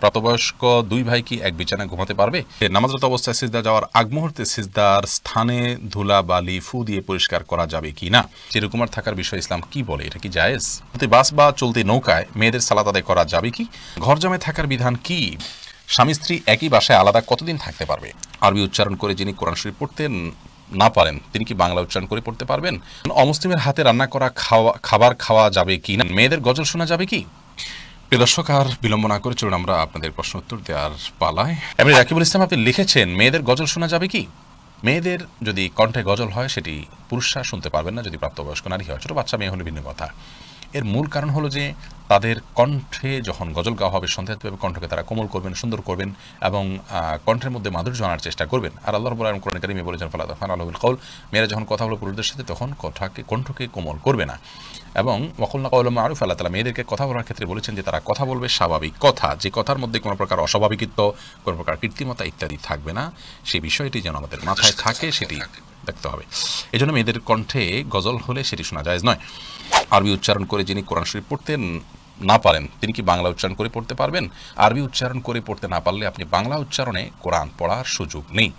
প্রাপ্তবয়স্ক দুই ভাই কি এক বিছানায় ঘুমাতে পারবে? নামাজরত অবস্থায় সিজদা যাওয়ার আগ মুহূর্তে সিজদার স্থানে ধুলা বালি ফু দিয়ে পরিষ্কার করা যাবে কি না? চিরকুমার থাকার বিষয়ে ইসলাম কি বলে? এটা কি জায়েজ? বাস বা চলতি নৌকায় মেয়েদের সালাত আদায় করা যাবে কি? ঘর জামাই থাকার বিধান কি? স্বামী স্ত্রী একই বাসায় আলাদা কতদিন থাকতে পারবে? আরবি উচ্চারণ করে যিনি কোরআন শরীফ পড়তে না পারেন তিনি কি বাংলা উচ্চারণ করে পড়তে পারবেন? অমুসলিমের হাতে রান্না করা খাবার খাওয়া যাবে কি না? মেয়েদের গজল শোনা যাবে কি? প্রিয় দর্শক, আর বিলম্ব না করে চলুন আমরা আপনাদের প্রশ্ন উত্তর দেওয়ার পালায়। এমনি রাকিবুল ইসলাম আপনি লিখেছেন, মেয়েদের গজল শোনা যাবে কি? মেয়েদের যদি কণ্ঠে গজল হয় সেটি পুরুষরা শুনতে পারবেন না যদি প্রাপ্তবয়স্ক নারী হয়। ছোটো বাচ্চা মেয়ে হলে ভিন্ন কথা। এর মূল কারণ হলো যে তাদের কণ্ঠে যখন গজল গাওয়া হবে সন্দেহাতীতভাবে কণ্ঠকে তারা কোমল করবেন, সুন্দর করবেন এবং কণ্ঠের মধ্যে মাধুর্য আনার চেষ্টা করবেন। আর আল্লাহ রাব্বুল আলামিন কোরআনে কারিমে বলেছেন ফালা তাফআলুল কওল, মেয়েরা যখন কথা বলে পুরুষদের সাথে তখন কণ্ঠকে কোমল করবে না। এবং ওয়াকুলনা কওলাম মারুফ, আল্লাহ তাআলা মেয়েদেরকে কথা বলার ক্ষেত্রে বলেছেন যে তারা কথা বলবে স্বাভাবিক কথা, যে কথার মধ্যে কোনো প্রকার অস্বাভাবিকত্ব, কোনো প্রকার কৃত্রিমতা ইত্যাদি থাকবে না। সেই বিষয়টি যেন আমাদের মাথায় থাকে সেটি দেখতে হবে। এই জন্য মেয়েদের কণ্ঠে গজল হলে সেটি শোনা জায়েজ নয়। আরবি উচ্চারণ করে যিনি কোরআন শরীফ পড়তে না পারেন তিনি কি বাংলা উচ্চারণ করে পড়তে পারবেন? আরবি উচ্চারণ করে পড়তে না পারলে আপনি বাংলা উচ্চারণে কোরআন পড়ার সুযোগ নেই।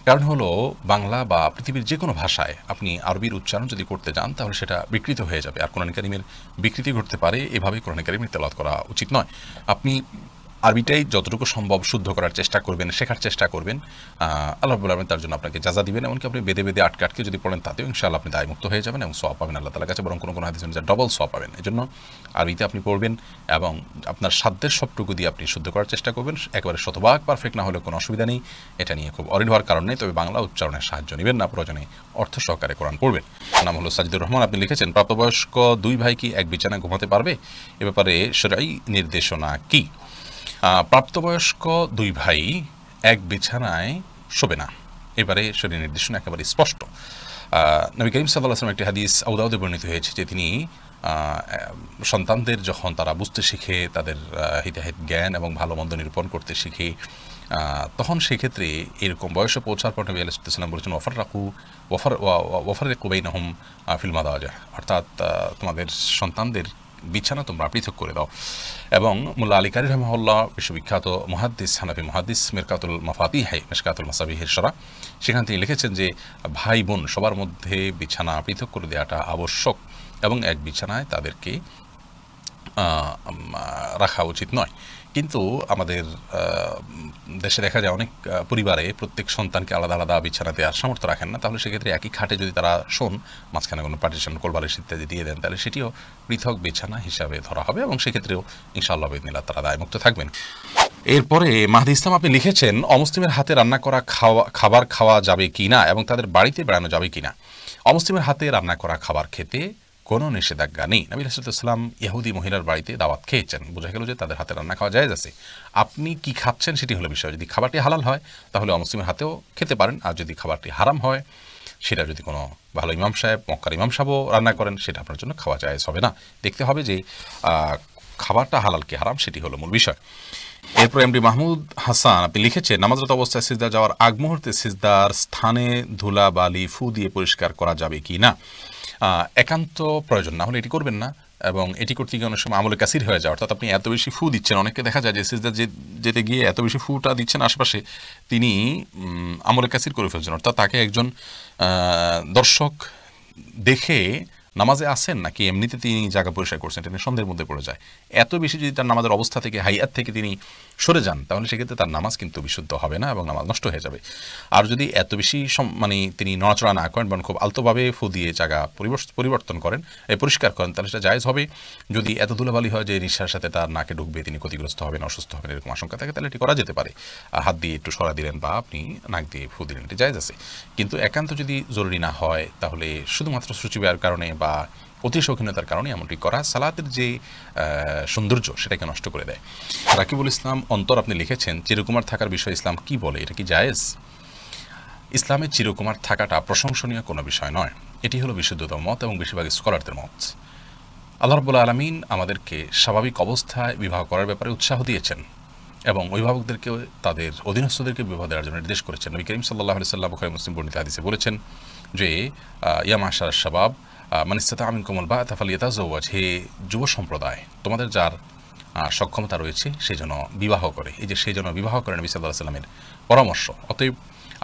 কারণ হলো বাংলা বা পৃথিবীর যে কোনো ভাষায় আপনি আরবির উচ্চারণ যদি করতে যান তাহলে সেটা বিকৃত হয়ে যাবে, আর কোরআন কারীমের বিকৃতি ঘটতে পারে। এভাবে কোরআন কারীমের তেলাওয়াত করা উচিত নয়। আপনি আরবিটাই যতটুকু সম্ভব শুদ্ধ করার চেষ্টা করবেন, শেখার চেষ্টা করবেন। আল্লাহ রাব্বুল আলামিন তার জন্য আপনাকে জাযা দিবেন। এমনকি আপনি বেদে বেদে আটকে যদি পড়েন তাতেও ইনশাআল্লাহ আপনি দায়মুক্ত হয়ে যাবেন এবং সওয়াব পাবেন আল্লাহ তাআলার কাছে, বরং কোনো হাদিস অনুযায়ী ডবল সওয়াব পাবেন। এজন্য আরবিতে আপনি পড়বেন এবং আপনার সাধ্যের সবটুকু দিয়ে আপনি শুদ্ধ করার চেষ্টা করবেন। একেবারে শতভাগ পারফেক্ট না হলে কোনো অসুবিধা নেই, এটা নিয়ে খুব অরিড হওয়ার কারণ নেই। তবে বাংলা উচ্চারণের সাহায্য নেবেন না, প্রয়োজনে অর্থ সহকারে কোরআন পড়বেন। নাম হলো সাজিদুর রহমান, আপনি লিখেছেন প্রাপ্তবয়স্ক দুই ভাই কি এক বিছানায় ঘুমাতে পারবে? এ ব্যাপারে শরঈ নির্দেশনা কি? প্রাপ্তবয়স্ক দুই ভাই এক বিছানায় শোবে না, এবারে শরীর নির্দেশনা একেবারে স্পষ্ট। নবী করিম সাল্লাল্লাহু আলাইহি ওয়াসাল্লাম একটি হাদিস আবু দাউদে বর্ণিত হয়েছে যে তিনি সন্তানদের যখন তারা বুঝতে শিখে, তাদের হিতাহিত জ্ঞান এবং ভালো মন্দ নিরূপণ করতে শিখে, তখন সেক্ষেত্রে এরকম বয়সে পৌঁছার পর নবী আলাইহিস সালাম বলেছেন ওয়াফাররিকু বাইনাহুম ফিল মাদাজিহ, অর্থাৎ তোমাদের সন্তানদের বিছানা তোমরা পৃথক করে দাও। এবং মুল্লা আলী কারি রাহিমাহুল্লাহ বিশ্ববিখ্যাত মুহাদ্দিস, হানাফি মুহাদ্দিস, মিরকাতুল মাফাতিহে মিশকাতুল মাসাবিহের সরা, সেখানে তিনি লিখেছেন যে ভাই বোন সবার মধ্যে বিছানা পৃথক করে দেওয়াটা আবশ্যক এবং এক বিছানায় তাদেরকে রাখা উচিত নয়। কিন্তু আমাদের দেশে দেখা যায় অনেক পরিবারে প্রত্যেক সন্তানকে আলাদা আলাদা বিছানা দেওয়ার সামর্থ্য রাখেন না। তাহলে সেক্ষেত্রে একই খাটে যদি তারা শোন, মাঝখানে কোনো পার্টিশন কোলবালিশ ইত্যাদি দিয়ে দেন, তাহলে সেটিও পৃথক বিছানা হিসাবে ধরা হবে এবং সেক্ষেত্রেও ইনশাআল্লাহ বিইذনিল্লাহ তারা দায়মুক্ত থাকবেন। এরপরে মাহদি ইসলাম আপনি লিখেছেন অমুসলিমের হাতে রান্না করা খাবার খাওয়া যাবে কি না এবং তাদের বাড়িতে বেড়ানো যাবে কি না? অমুসলিমের হাতে রান্না করা খাবার খেতে কোনো নিষেধাজ্ঞা নেই। নবী সাল্লাল্লাহু আলাইহি ওয়াসাল্লাম ইহুদি মহিলার বাড়িতে দাওয়াত খেয়েছেন, বোঝা গেল যে তাদের হাতে রান্না খাওয়া জায়েজ আছে। আপনি কি খাচ্ছেন সেটি হলো বিষয়। যদি খাবারটি হালাল হয় তাহলে অমুসলিমের হাতেও খেতে পারেন, আর যদি খাবারটি হারাম হয়, সেটা যদি কোনো ভালো ইমাম সাহেব, মক্কার ইমাম সাহেবও রান্না করেন, সেটা আপনার জন্য খাওয়া জায়েজ হবে না। দেখতে হবে যে খাবারটা হালাল কি হারাম, সেটি হলো মূল বিষয়। এরপর এমডি মাহমুদ হাসান আপনি লিখেছেন নামাজরত অবস্থায় সিজদা যাওয়ার আগ মুহূর্তে সিজদার স্থানে ধুলা বালি ফু দিয়ে পরিষ্কার করা যাবে কি না? একান্ত প্রয়োজন না হলে এটি করবেন না, এবং এটি করতে গিয়ে অনেক সময় আমলে কাসির হয়ে যায়, অর্থাৎ আপনি এত বেশি ফু দিচ্ছেন। অনেকে দেখা যায় যে সিজদা যেতে গিয়ে এত বেশি ফুটা দিচ্ছেন আশেপাশে, তিনি আমলে কাসির করে ফেলছেন, অর্থাৎ তাকে একজন দর্শক দেখে নামাজে আসেন নাকি এমনিতে তিনি জায়গা পরিষ্কার করছেন এটা সন্দেহের মধ্যে পড়ে যায়। এত বেশি যদি তার নামাজের অবস্থা থেকে, হাইয়াত থেকে তিনি সরে যান, তাহলে সেক্ষেত্রে তার নামাজ কিন্তু বিশুদ্ধ হবে না এবং নামাজ নষ্ট হয়ে যাবে। আর যদি এত বেশি তিনি নড়াচড়া না করেন এবং খুব আলতোভাবে ফু দিয়ে জায়গা পরিবর্তন করেন, পরিষ্কার করেন, তাহলে সেটা জায়েজ হবে। যদি এত ধুলাবালি হয় যে নিঃশ্বাসের সাথে তার নাকে ঢুকবে, তিনি ক্ষতিগ্রস্ত হবেন, অসুস্থ হবেন, এরকম আশঙ্কা থাকে, তাহলে এটি করা যেতে পারে। হাত দিয়ে একটু সরা দিলেন বা আপনি নাক দিয়ে ফু দিলেন, এটি জায়েজ আছে। কিন্তু একান্ত যদি জরুরি না হয় তাহলে শুধুমাত্র সূচি ব্যয়ের কারণে বা অতি শৌখিনতার কারণে এমনটি করা সালাতের যে সৌন্দর্য সেটাকে নষ্ট করে দেয়। রাকিবুল ইসলাম অন্তর আপনি লিখেছেন চিরকুমার থাকার বিষয়ে ইসলাম কি বলে, এটা কি জায়েজ? ইসলামের চিরকুমার থাকাটা প্রশংসনীয় কোনো বিষয় নয়, এটি হলো বিশুদ্ধতম মত এবং বেশিরভাগ স্কলারদের মত। আল্লাহ রাব্বুল আলামিন আমাদেরকে স্বাভাবিক অবস্থায় বিবাহ করার ব্যাপারে উৎসাহ দিয়েছেন এবং অভিভাবকদেরকে তাদের অধীনস্থদেরকে বিবাহ দেওয়ার জন্য নির্দেশ করেছেন। নবী করিম সাল্লাল্লাহু আলাইহি ওয়াসাল্লাম বুখারী মুসলিম বর্ণিত হাদিসে বলেছেন যে ইয়া মাশারাশ শাবাব মান ইসতাতা মিনকুমুল বাআতা ফালিয়াতাযাওয়াজ, হে যুব সম্প্রদায়, তোমাদের যার সক্ষমতা রয়েছে সে যেন বিবাহ করে। এই যে সে যেন বিবাহ করে নবী সাল্লাল্লাহু আলাইহি সাল্লামের পরামর্শ। অতএব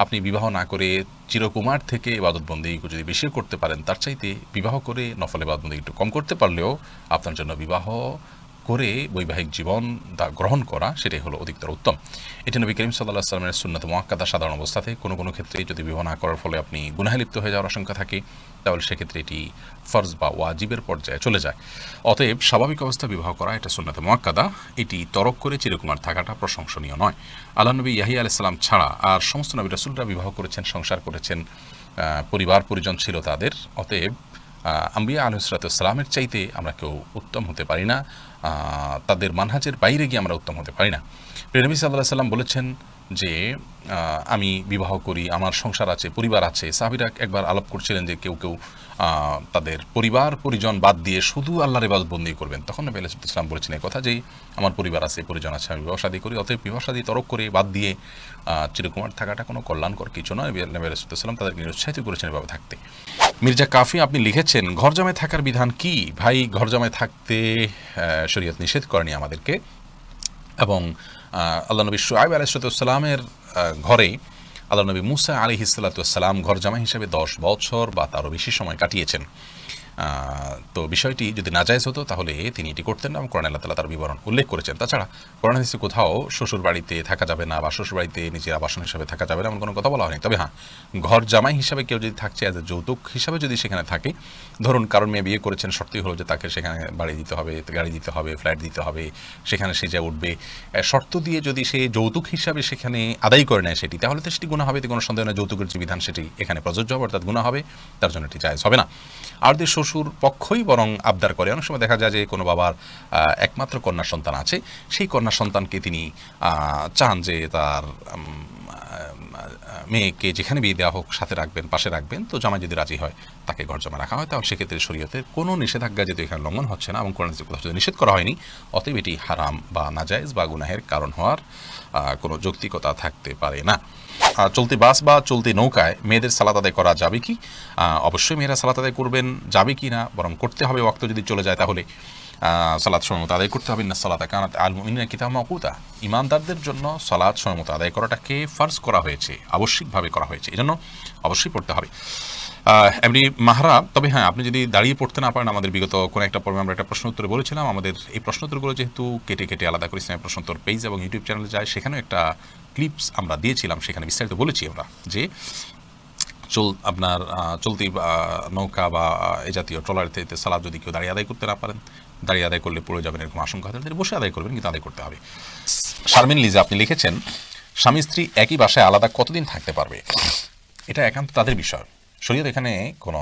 আপনি বিবাহ না করে চিরকুমার থেকে ইবাদতবন্দি যদি বেশি করতে পারেন, তার চাইতে বিবাহ করে নফল ইবাদতবন্দি একটু কম করতে পারলেও আপনার জন্য বিবাহ করে বৈবাহিক জীবন গ্রহণ করা সেটাই হলো অধিকতর উত্তম। এটি নবী করিম সাল্লাল্লাহু আলাইহি ওয়াসাল্লামের সুন্নাত মুআক্কাদা। সাধারণ অবস্থাতে কোনো কোনো ক্ষেত্রে যদি বিবাহ না করার ফলে আপনি গুনাহে লিপ্ত হয়ে যাওয়ার আশঙ্কা থাকে, তাহলে সেক্ষেত্রে এটি ফরজ বা ওয়াজিবের পর্যায়ে চলে যায়। অতএব স্বাভাবিক অবস্থা বিবাহ করা এটা সুন্নাত মুআক্কাদা। এটি তরক করে চিরকুমার থাকাটা প্রশংসনীয় নয়। আল্লাহ নবী ইয়াহিয়া আলাইহিস সালাম ছাড়া আর সমস্ত নবী রাসূলরা বিবাহ করেছেন, সংসার করেছেন, পরিবার পরিজন ছিল তাদের। অতএব আম্বিয়া আলাইহিসসালামের চাইতে আমরা কেউ উত্তম হতে পারি না, তাদের মানহাজের বাইরে গিয়ে আমরা উত্তম হতে পারি না। প্রিয় নবী সাল্লাল্লাহু আলাইহি সাল্লাম বলেছেন যে আমি বিবাহ করি, আমার সংসার আছে, পরিবার আছে। সাহাবীরা একবার আলাপ করছিলেন যে কেউ কেউ তাদের পরিবার পরিজন বাদ দিয়ে শুধু আল্লাহর ইবাদত বন্দি করবেন। তখন নবী আলাইহিস সালাম বলেছেন এই কথা যে আমার পরিবার আছে, পরিজন আছে, আমি বিবাহ শাদী করি। অতএব বিবাহ শাদী তরক করে বাদ দিয়ে চিরকুমার থাকাটা কোনো কল্যাণকর কিছু নয়। নবী আলাইহিস সালাম তাদেরকে নিরুৎসাহিত করেছেন এভাবে থাকতে। মির্জা কাফি আপনি লিখেছেন, ঘর জামায় থাকার বিধান কি? ভাই, ঘর জামায় থাকতে শরীয়ত নিষেধ করেনি আমাদেরকে। এবং আল্লাহ নবী শুআয়ব আলাইহিসসালামের ঘরে আল্লাহ নবী মুসা আলাইহিসসালাম ঘর জামাই হিসেবে 10 বছর বা তারও বেশি সময় কাটিয়েছেন। তো বিষয়টি যদি নাজায়েজ হতো তাহলে তিনি এটি করতেন না, এবং কোরআনে আল্লাহ তাআলা তার বিবরণ উল্লেখ করেছেন। তাছাড়া কোরআন হাদিসে কোথাও শ্বশুর বাড়িতে থাকা যাবে না বা শ্বশুর বাড়িতে নিজের আবাসন হিসাবে থাকা যাবে না এমন কোনো কথা বলা হয়নি। তবে হ্যাঁ, ঘর জামাই হিসাবে কেউ যদি থাকছে অ্যাজ এ যৌতুক হিসাবে যদি সেখানে থাকে, ধরুন কারণ মেয়ে বিয়ে করেছেন, শর্তই হলো যে তাকে সেখানে বাড়ি দিতে হবে, গাড়ি দিতে হবে, ফ্ল্যাট দিতে হবে, সেখানে সে যা উঠবে, শর্ত দিয়ে যদি সে যৌতুক হিসাবে সেখানে আদায় করে নেয় সেটি, তাহলে তো সেটি গুনাহ হবে। কোনো সন্দেহ নেই, যৌতুকের যে বিধান সেটি এখানে প্রযোজ্য হবে, অর্থাৎ গুনাহ হবে, তার জন্য এটি জায়েজ হবে না। আর যে শ্বশুর পক্ষই বরং আবদার করে, অনেক সময় দেখা যায় যে কোনো বাবার একমাত্র কন্যা সন্তান আছে, সেই কন্যা সন্তানকে তিনি চান যে তার মেয়েকে যেখানে বিয়ে দেওয়া হোক সাথে রাখবেন, পাশে রাখবেন। তো জামাই যদি রাজি হয়, তাকে ঘর জমা রাখা হয়, তাহলে সেক্ষেত্রে শরীয়তের কোনো নিষেধাজ্ঞা যেহেতু এখানে লঙ্ঘন হচ্ছে না এবং কোরআনে কোথাও যদি নিষেধ করা হয়নি, অতএব এটি হারাম বা নাজায়েজ বা গুনাহের কারণ হওয়ার কোনো যৌক্তিকতা থাকতে পারে না। চলতি বাস বা চলতি নৌকায় মেয়েদের সালাত আদায় করা যাবে কি? অবশ্যই মেয়েরা সালাত আদায় করবেন, যাবে কি না বরং করতে হবে। ওয়াক্ত যদি চলে যায় তাহলে সালাত সময় মতো আদায় করতে হবে। না সালাতা কানাত আল মুমিনিনা কিতাবাম মাওকুতা, ঈমানদারদের জন্য সালাত সময় মতো আদায় করাটাকে ফার্জ করা হয়েছে, আবশ্যিকভাবে করা হয়েছে, এজন্য অবশ্যই পড়তে হবে। এমনি মাহরা। তবে হ্যাঁ, আপনি যদি দাঁড়িয়ে পড়তে না পারেন, আমাদের বিগত কোনো একটা পর্বে আমরা একটা প্রশ্ন উত্তরে বলেছিলাম, আমাদের এই প্রশ্ন উত্তরগুলো যেহেতু কেটে কেটে আলাদা করে ইসলামী প্রশ্ন উত্তর পেজ এবং ইউটিউব চ্যানেলে যায়, সেখানেও একটা ক্লিপস আমরা দিয়েছিলাম, সেখানে বিস্তারিত বলেছি আমরা যে আপনার চলতি নৌকা বা এই জাতীয় ট্রলারিতে সালাদ যদি কেউ দাঁড়িয়ে আদায় করতে না পারেন, দাঁড়িয়ে আদায় করলে পড়ে যাবেন এরকম আশঙ্কা হতে পারে, বসে আদায় করবেন, কিন্তু আদায় করতে হবে। শারমিন লিজা আপনি লিখেছেন, স্বামী স্ত্রী একই বাসায় আলাদা কতদিন থাকতে পারবে? এটা একান্ত তাদের বিষয়। শরীয়ত এখানে কোনো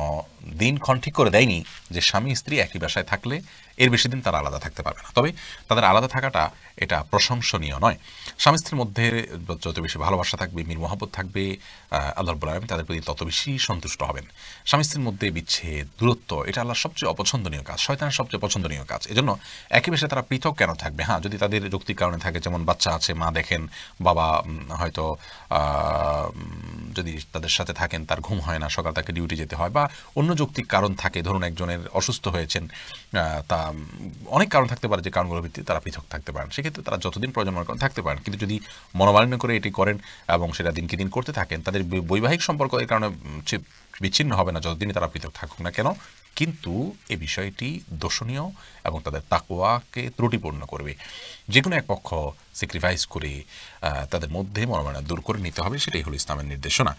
দিনক্ষণ ঠিক করে দেয়নি যে স্বামী স্ত্রী একই বাসায় থাকলে এর বেশি দিন তারা আলাদা থাকতে পারবে না। তবে তাদের আলাদা থাকাটা এটা প্রশংসনীয় নয়। স্বামী স্ত্রীর মধ্যে যত বেশি ভালোবাসা থাকবে, মিল মহব্বত থাকবে, আল্লাহ রাব্বুল আলামিন তাদের প্রতি তত বেশি সন্তুষ্ট হবেন। স্বামী স্ত্রীর মধ্যে বিচ্ছেদ, দূরত্ব এটা আল্লাহর সবচেয়ে অপছন্দনীয় কাজ, শয়তানের সবচেয়ে পছন্দনীয় কাজ। এজন্য একই বাসায় তারা পৃথক কেন থাকবে? হ্যাঁ, যদি তাদের যৌক্তিক কারণে থাকে, যেমন বাচ্চা আছে, মা দেখেন, বাবা হয়তো যদি তাদের সাথে থাকেন, তার ঘুম হয় না, সকাল তাকে ডিউটি যেতে হয়, বা অন্য যৌক্তিক কারণ থাকে, ধরুন একজনের অসুস্থ হয়েছেন, তা অনেক কারণ থাকতে পারে, যে কারণগুলোর ভিত্তিতে তারা পৃথক থাকতে পারেন, সেক্ষেত্রে তারা যতদিন প্রয়োজন মনে করেন থাকতে পারেন। কিন্তু যদি মনোমালিন্য করে এটি করেন এবং সেটা দিনকে দিন করতে থাকেন, তাদের বৈবাহিক সম্পর্ক এর কারণে বিচ্ছিন্ন হবে না যতদিনই তারা পৃথক থাকুক না কেন, কিন্তু এই বিষয়টি দোষণীয় এবং তাদের তাকওয়াকে ত্রুটিপূর্ণ করবে। যে কোনো এক পক্ষ স্যাক্রিফাইস করে তাদের মধ্যে মনোমালিন্য দূর করে নিতে হবে, সেটাই হলো ইসলামের নির্দেশনা।